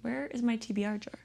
Where is my TBR jar?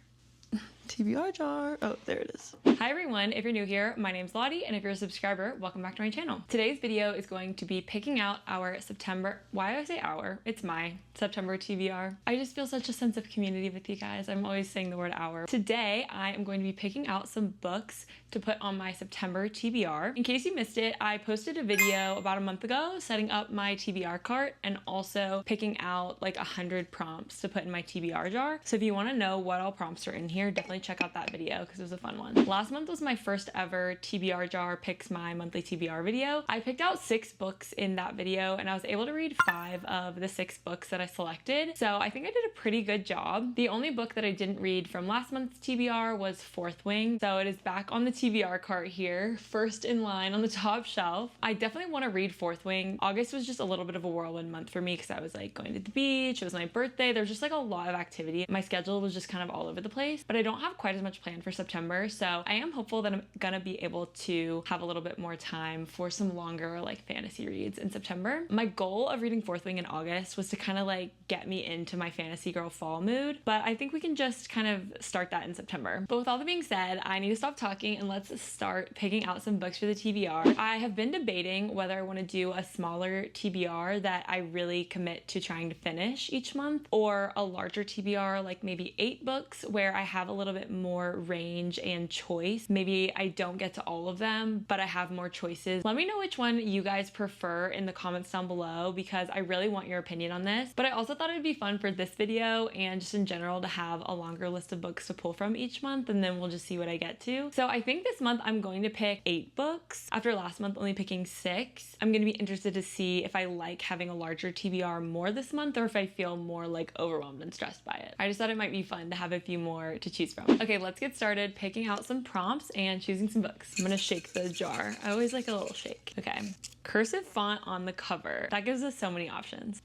TBR jar. Oh, there it is. Hi everyone, if you're new here, my name's Lottie, and if you're a subscriber, welcome back to my channel. Today's video is going to be picking out our September, why do I say our? It's my September TBR. I just feel such a sense of community with you guys. I'm always saying the word our. Today, I am going to be picking out some books to put on my September TBR. In case you missed it, I posted a video about a month ago setting up my TBR cart and also picking out like 100 prompts to put in my TBR jar. So if you want to know what all prompts are in here, definitely check out that video because it was a fun one. Last month was my first ever TBR jar picks my monthly TBR video. I picked out 6 books in that video and I was able to read 5 of the 6 books that I selected. So I think I did a pretty good job. The only book that I didn't read from last month's TBR was Fourth Wing. So it is back on the TBR cart here, first in line on the top shelf. I definitely want to read Fourth Wing. August was just a little bit of a whirlwind month for me because I was like going to the beach, it was my birthday, there was just like a lot of activity. My schedule was just kind of all over the place, but I don't have quite as much planned for September, so I am hopeful that I'm gonna be able to have a little bit more time for some longer like fantasy reads in September. My goal of reading Fourth Wing in August was to kind of like get me into my fantasy girl fall mood, but I think we can just kind of start that in September. But with all that being said, I need to stop talking and let's start picking out some books for the TBR. I have been debating whether I want to do a smaller TBR that I really commit to trying to finish each month, or a larger TBR like maybe 8 books where I have a little bit more range and choice. Maybe I don't get to all of them, but I have more choices. Let me know which one you guys prefer in the comments down below because I really want your opinion on this. But I also thought it'd be fun for this video and just in general to have a longer list of books to pull from each month, and then we'll just see what I get to. So I think this month I'm going to pick 8 books after last month only picking 6. I'm going to be interested to see if I like having a larger TBR more this month or if I feel more like overwhelmed and stressed by it. I just thought it might be fun to have a few more to choose from. Okay, let's get started picking out some prompts and choosing some books. I'm gonna shake the jar. I always like a little shake. Okay, cursive font on the cover. That gives us so many options.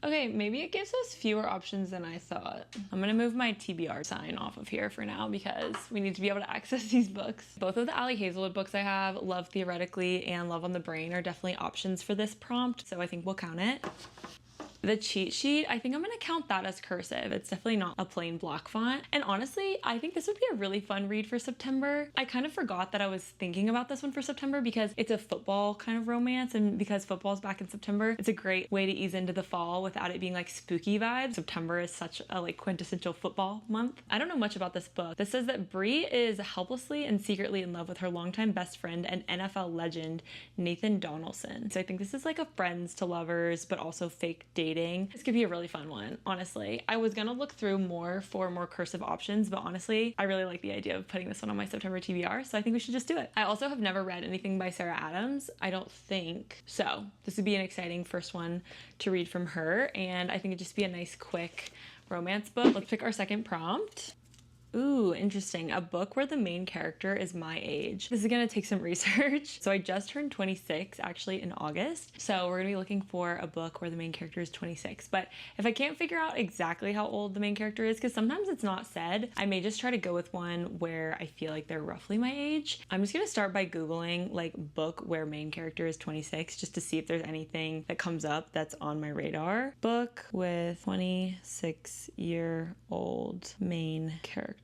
Okay, maybe it gives us fewer options than I thought. I'm gonna move my TBR sign off of here for now because we need to be able to access these books. Both of the Ali Hazelwood books I have, Love Theoretically and Love on the Brain, are definitely options for this prompt, so I think we'll count it. The cheat sheet, I think I'm gonna count that as cursive. It's definitely not a plain block font. And honestly, I think this would be a really fun read for September. I kind of forgot that I was thinking about this one for September because it's a football kind of romance, and because football's back in September, it's a great way to ease into the fall without it being like spooky vibes. September is such a like quintessential football month. I don't know much about this book. This says that Bree is helplessly and secretly in love with her longtime best friend and NFL legend, Nathan Donaldson. So I think this is like a friends to lovers, but also fake dating. This could be a really fun one, honestly. I was gonna look through more for more cursive options, but honestly, I really like the idea of putting this one on my September TBR, so I think we should just do it. I also have never read anything by Sarah Adams, I don't think. So this would be an exciting first one to read from her, and I think it'd just be a nice, quick romance book. Let's pick our second prompt. Ooh, interesting. A book where the main character is my age. This is gonna take some research. So I just turned 26 actually in August. So we're gonna be looking for a book where the main character is 26. But if I can't figure out exactly how old the main character is, because sometimes it's not said, I may just try to go with one where I feel like they're roughly my age. I'm just gonna start by Googling like book where main character is 26 just to see if there's anything that comes up that's on my radar. Book with 26-year-old main character.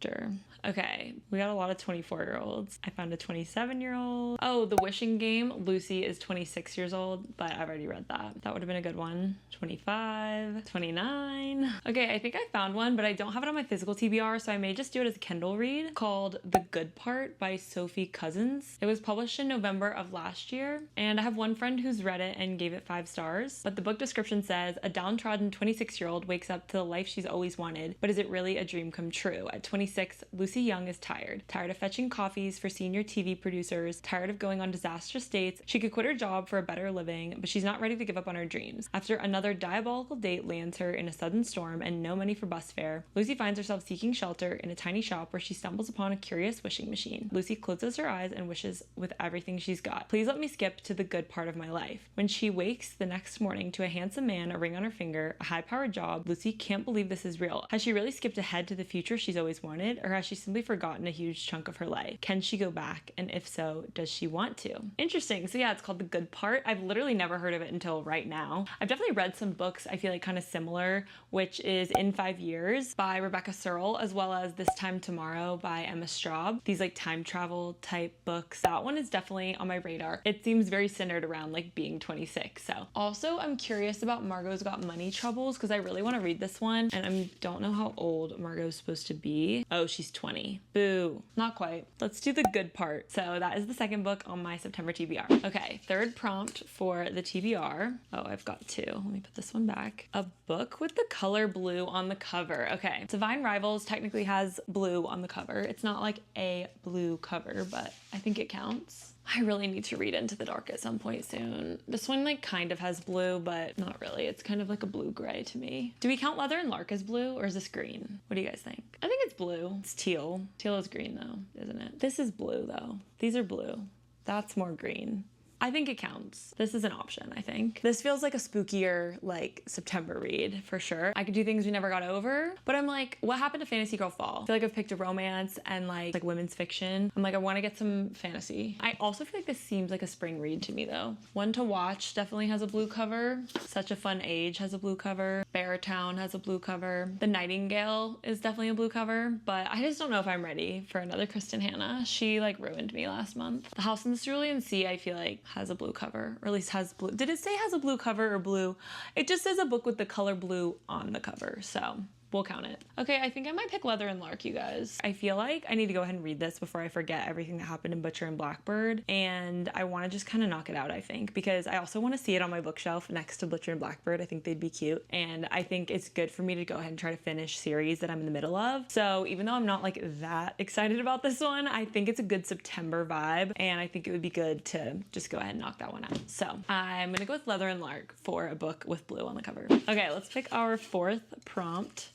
Okay, we got a lot of 24-year-olds. I found a 27-year-old. Oh, The Wishing Game. Lucy is 26 years old, but I've already read that. That would have been a good one. 25, 29. Okay, I think I found one, but I don't have it on my physical TBR, so I may just do it as a Kindle read, called The Good Part by Sophie Cousins. It was published in November of last year, and I have one friend who's read it and gave it 5 stars. But the book description says, a downtrodden 26-year-old wakes up to the life she's always wanted, but is it really a dream come true? At 26, Lucy Young is tired of fetching coffees for senior TV producers, tired of going on disastrous dates. She could quit her job for a better living, but she's not ready to give up on her dreams. After another diabolical date lands her in a sudden storm and no money for bus fare, Lucy finds herself seeking shelter in a tiny shop where she stumbles upon a curious wishing machine. Lucy closes her eyes and wishes with everything she's got. Please let me skip to the good part of my life. When she wakes the next morning to a handsome man, a ring on her finger, a high-powered job, Lucy can't believe this is real. Has she really skipped ahead to the future she's always wanted? wanted, or has she simply forgotten a huge chunk of her life? Can she go back? And if so, does she want to? Interesting. So yeah, it's called The Good Part. I've literally never heard of it until right now. I've definitely read some books I feel like kind of similar, which is In 5 Years by Rebecca Searle, as well as This Time Tomorrow by Emma Straub. These like time travel type books. That one is definitely on my radar. It seems very centered around like being 26. So also I'm curious about Margot's Got Money Troubles because I really want to read this one, and I don't know how old Margot's supposed to be. Oh, she's 20. Boo. Not quite. Let's do The Good Part. So that is the second book on my September TBR. Okay, third prompt for the TBR. Oh, I've got two. Let me put this one back. A book with the color blue on the cover. Okay, Divine Rivals technically has blue on the cover. It's not like a blue cover, but I think it counts. I really need to read Into the Dark at some point soon. This one like kind of has blue, but not really. It's kind of like a blue-gray to me. Do we count Leather and Lark as blue, or is this green? What do you guys think? I think it's blue. It's teal. Teal is green though, isn't it? This is blue though. These are blue. That's more green. I think it counts. This is an option, I think. This feels like a spookier, like, September read, for sure. I could do Things We Never Got Over, but I'm like, what happened to Fantasy Girl Fall? I feel like I've picked a romance and, like women's fiction. I'm like, I want to get some fantasy. I also feel like this seems like a spring read to me, though. One to Watch definitely has a blue cover. Such a Fun Age has a blue cover. Beartown has a blue cover. The Nightingale is definitely a blue cover, but I just don't know if I'm ready for another Kristen Hanna. She, like, ruined me last month. The House in the Cerulean Sea, I feel like, has a blue cover, or at least has blue. Did it say has a blue cover or blue? It just says a book with the color blue on the cover, so we'll count it. Okay, I think I might pick Leather and Lark, you guys. I feel like I need to go ahead and read this before I forget everything that happened in Butcher and Blackbird, and I want to just kind of knock it out, I think, because I also want to see it on my bookshelf next to Butcher and Blackbird. I think they'd be cute, and I think it's good for me to go ahead and try to finish series that I'm in the middle of. So even though I'm not like that excited about this one, I think it's a good September vibe, and I think it would be good to just go ahead and knock that one out. So I'm gonna go with Leather and Lark for a book with blue on the cover. Okay, let's pick our fourth prompt.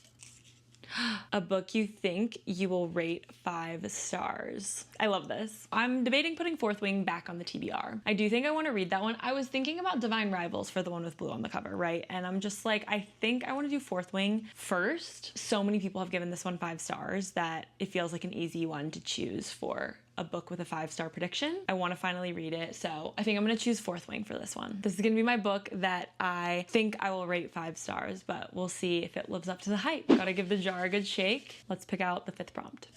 A book you think you will rate 5 stars. I love this. I'm debating putting Fourth Wing back on the TBR. I do think I want to read that one. I was thinking about Divine Rivals for the one with blue on the cover, right? And I'm just like, I think I want to do Fourth Wing first. So many people have given this one 5 stars that it feels like an easy one to choose for a book with a 5-star prediction. I want to finally read it, so I think I'm going to choose Fourth Wing for this one. This is going to be my book that I think I will rate 5 stars, but we'll see if it lives up to the hype. Gotta give the jar a good shake. Let's pick out the 5th prompt.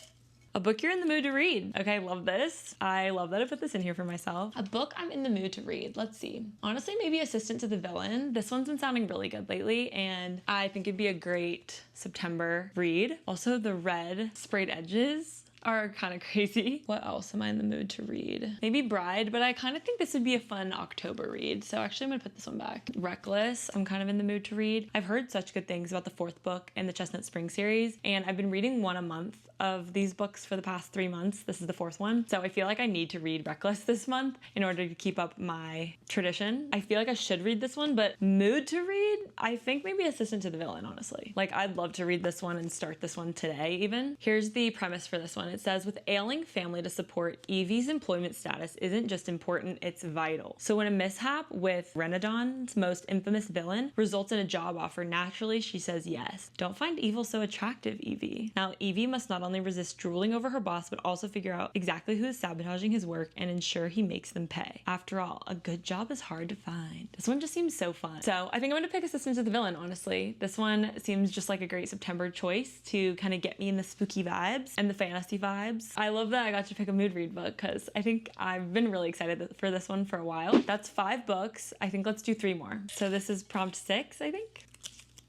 A book you're in the mood to read. Okay, love this. I love that I put this in here for myself. A book I'm in the mood to read. Let's see. Honestly, maybe Assistant to the Villain. This one's been sounding really good lately, and I think it'd be a great September read. Also, the red sprayed edges are kind of crazy. What else am I in the mood to read? Maybe Bride, but I kind of think this would be a fun October read. So actually I'm gonna put this one back. Reckless, I'm kind of in the mood to read. I've heard such good things about the 4th book in the Chestnut Spring series, and I've been reading one a month of these books for the past 3 months. This is the 4th one. So I feel like I need to read Reckless this month in order to keep up my tradition. I feel like I should read this one, but mood to read? I think maybe Assistant to the Villain, honestly. Like, I'd love to read this one and start this one today even. Here's the premise for this one. It says, with ailing family to support, Evie's employment status isn't just important, it's vital. So when a mishap with Renadon's most infamous villain results in a job offer, naturally she says yes. Don't find evil so attractive, Evie. Now, Evie must not only resist drooling over her boss, but also figure out exactly who is sabotaging his work and ensure he makes them pay. After all, a good job is hard to find. This one just seems so fun. So I think I'm gonna pick Assistant to the Villain, honestly. This one seems just like a great September choice to kind of get me in the spooky vibes and the fantasy vibes. I love that I got to pick a mood read book because I think I've been really excited for this one for a while. That's 5 books. I think let's do 3 more. So this is prompt 6, I think.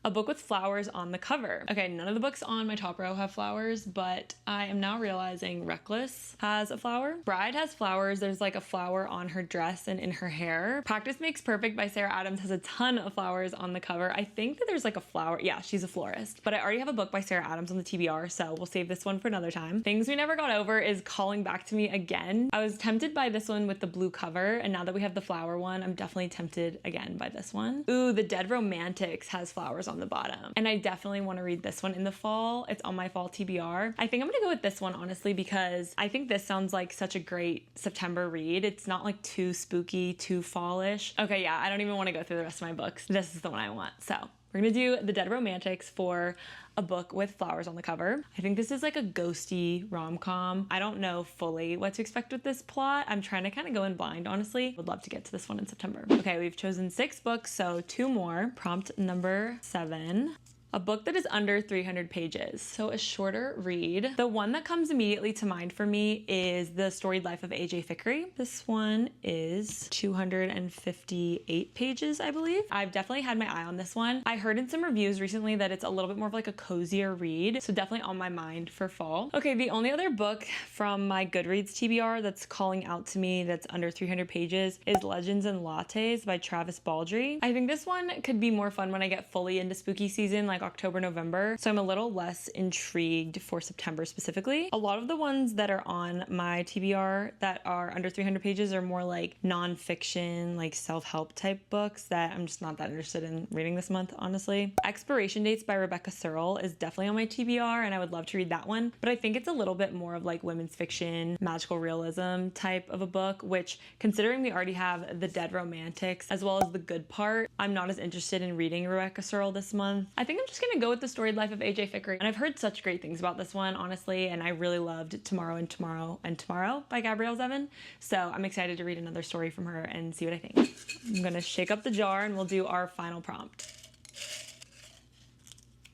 A book with flowers on the cover. Okay, none of the books on my top row have flowers, but I am now realizing Reckless has a flower. Bride has flowers. There's like a flower on her dress and in her hair. Practice Makes Perfect by Sarah Adams has a ton of flowers on the cover. I think that there's like a flower. Yeah, she's a florist. But I already have a book by Sarah Adams on the TBR, so we'll save this one for another time. Things We Never Got Over is calling back to me again. I was tempted by this one with the blue cover, and now that we have the flower one, I'm definitely tempted again by this one. Ooh, The Dead Romantics has flowers on the bottom, and I definitely want to read this one in the fall. It's on my fall TBR. I think I'm gonna go with this one, honestly, because I think this sounds like such a great September read. It's not like too spooky, too fallish. Okay, yeah, I don't even want to go through the rest of my books. This is the one I want, so we're gonna do The Dead Romantics for a book with flowers on the cover. I think this is like a ghosty rom-com. I don't know fully what to expect with this plot. I'm trying to kind of go in blind, honestly. Would love to get to this one in September. Okay, we've chosen 6 books, so 2 more. Prompt number 7. A book that is under 300 pages, so a shorter read. The one that comes immediately to mind for me is The Storied Life of A.J. Fikry. This one is 258 pages, I believe. I've definitely had my eye on this one. I heard in some reviews recently that it's a little bit more of like a cozier read, so definitely on my mind for fall. Okay, the only other book from my Goodreads TBR that's calling out to me that's under 300 pages is Legends and Lattes by Travis Baldree. I think this one could be more fun when I get fully into spooky season, like October, November. So I'm a little less intrigued for September specifically. A lot of the ones that are on my TBR that are under 300 pages are more like nonfiction, like self-help type books that I'm just not that interested in reading this month, honestly. Expiration Dates by Rebecca Searle is definitely on my TBR, and I would love to read that one, but I think it's a little bit more of like women's fiction, magical realism type of a book, which, considering we already have The Dead Romantics as well as The Good Part, I'm not as interested in reading Rebecca Searle this month. I think I'm just gonna go with The Storied Life of A.J. Fikry, and I've heard such great things about this one, honestly, and I really loved Tomorrow and Tomorrow and Tomorrow by Gabrielle Zevin, so I'm excited to read another story from her and see what I think. I'm gonna shake up the jar and we'll do our final prompt.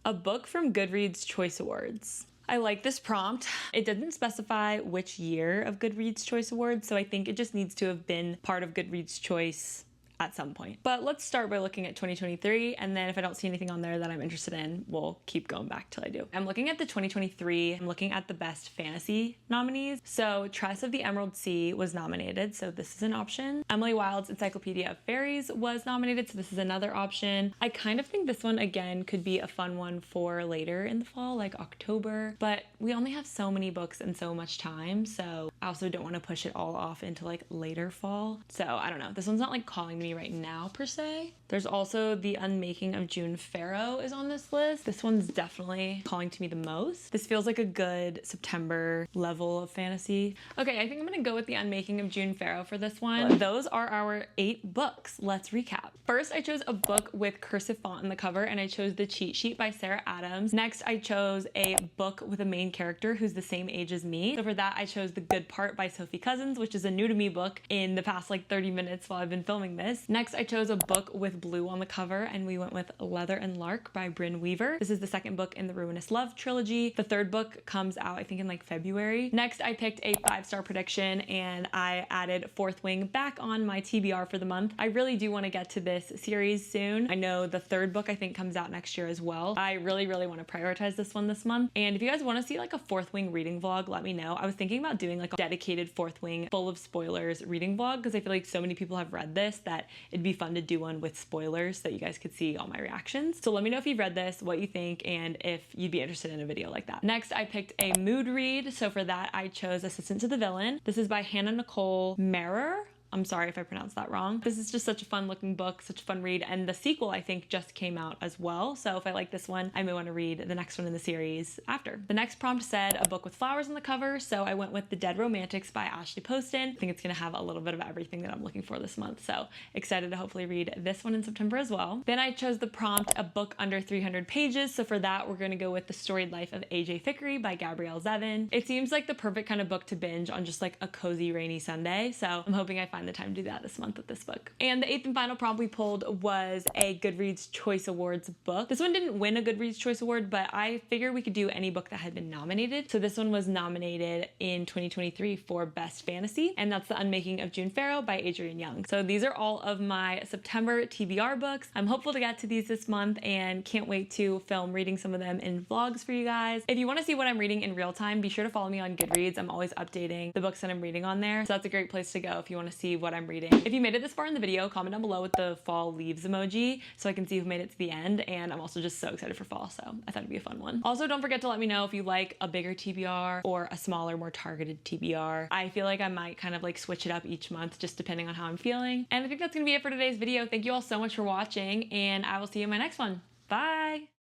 A book from Goodreads Choice Awards. I like this prompt. It doesn't specify which year of Goodreads Choice Awards, so I think it just needs to have been part of Goodreads Choice at some point. But let's start by looking at 2023, and then if I don't see anything on there that I'm interested in, we'll keep going back till I do. I'm looking at the 2023, I'm looking at the best fantasy nominees. So Tress of the Emerald Sea was nominated, so this is an option. Emily Wilde's Encyclopedia of Fairies was nominated, so this is another option. I kind of think this one, again, could be a fun one for later in the fall, like October, but we only have so many books and so much time, so I also don't want to push it all off into like later fall. So I don't know, this one's not like calling me right now per se. There's also The Unmaking of June Farrow is on this list. This one's definitely calling to me the most. This feels like a good September level of fantasy. Okay, I think I'm gonna go with The Unmaking of June Farrow for this one. Those are our 8 books. Let's recap. First, I chose a book with cursive font in the cover, and I chose The Cheat Sheet by Sarah Adams. Next, I chose a book with a main character who's the same age as me. So for that, I chose The Good Part by Sophie Cousins, which is a new to me book in the past like 30 minutes while I've been filming this. Next, I chose a book with blue on the cover, and we went with Leather and Lark by Brynn Weaver. This is the second book in the Ruinous Love trilogy. The third book comes out, I think, in like February. Next, I picked a 5-star prediction, and I added Fourth Wing back on my TBR for the month. I really do want to get to this series soon. I know the third book, I think, comes out next year as well. I really want to prioritize this one this month. And if you guys want to see like a Fourth Wing reading vlog, let me know. I was thinking about doing like a dedicated Fourth Wing full of spoilers reading vlog, because I feel like so many people have read this that it'd be fun to do one with spoilers so that you guys could see all my reactions. So let me know if you've read this, what you think, and if you'd be interested in a video like that. Next, I picked a mood read. So for that, I chose Assistant to the Villain. This is by Hannah Nicole Marer. I'm sorry if I pronounced that wrong. This is just such a fun looking book, such a fun read, and the sequel I think just came out as well. So if I like this one, I may want to read the next one in the series after. The next prompt said a book with flowers on the cover, so I went with The Dead Romantics by Ashley Poston. I think it's gonna have a little bit of everything that I'm looking for this month, so excited to hopefully read this one in September as well. Then I chose the prompt, a book under 300 pages, so for that we're gonna go with The Storied Life of A.J. Fikry by Gabrielle Zevin. It seems like the perfect kind of book to binge on just like a cozy rainy Sunday, so I'm hoping I find the time to do that this month with this book. And the 8th and final prompt we pulled was a Goodreads Choice Awards book. This one didn't win a Goodreads Choice Award, but I figured we could do any book that had been nominated. So this one was nominated in 2023 for Best Fantasy, and that's The Unmaking of June Farrow by Adrienne Young. So these are all of my September TBR books. I'm hopeful to get to these this month and can't wait to film reading some of them in vlogs for you guys. If you want to see what I'm reading in real time, be sure to follow me on Goodreads. I'm always updating the books that I'm reading on there, so that's a great place to go if you want to see what I'm reading. If you made it this far in the video, comment down below with the fall leaves emoji so I can see who made it to the end, and I'm also just so excited for fall, so I thought it'd be a fun one. Also, don't forget to let me know if you like a bigger TBR or a smaller, more targeted TBR. I feel like I might kind of like switch it up each month just depending on how I'm feeling. And I think that's gonna be it for today's video. Thank you all so much for watching, and I will see you in my next one. Bye!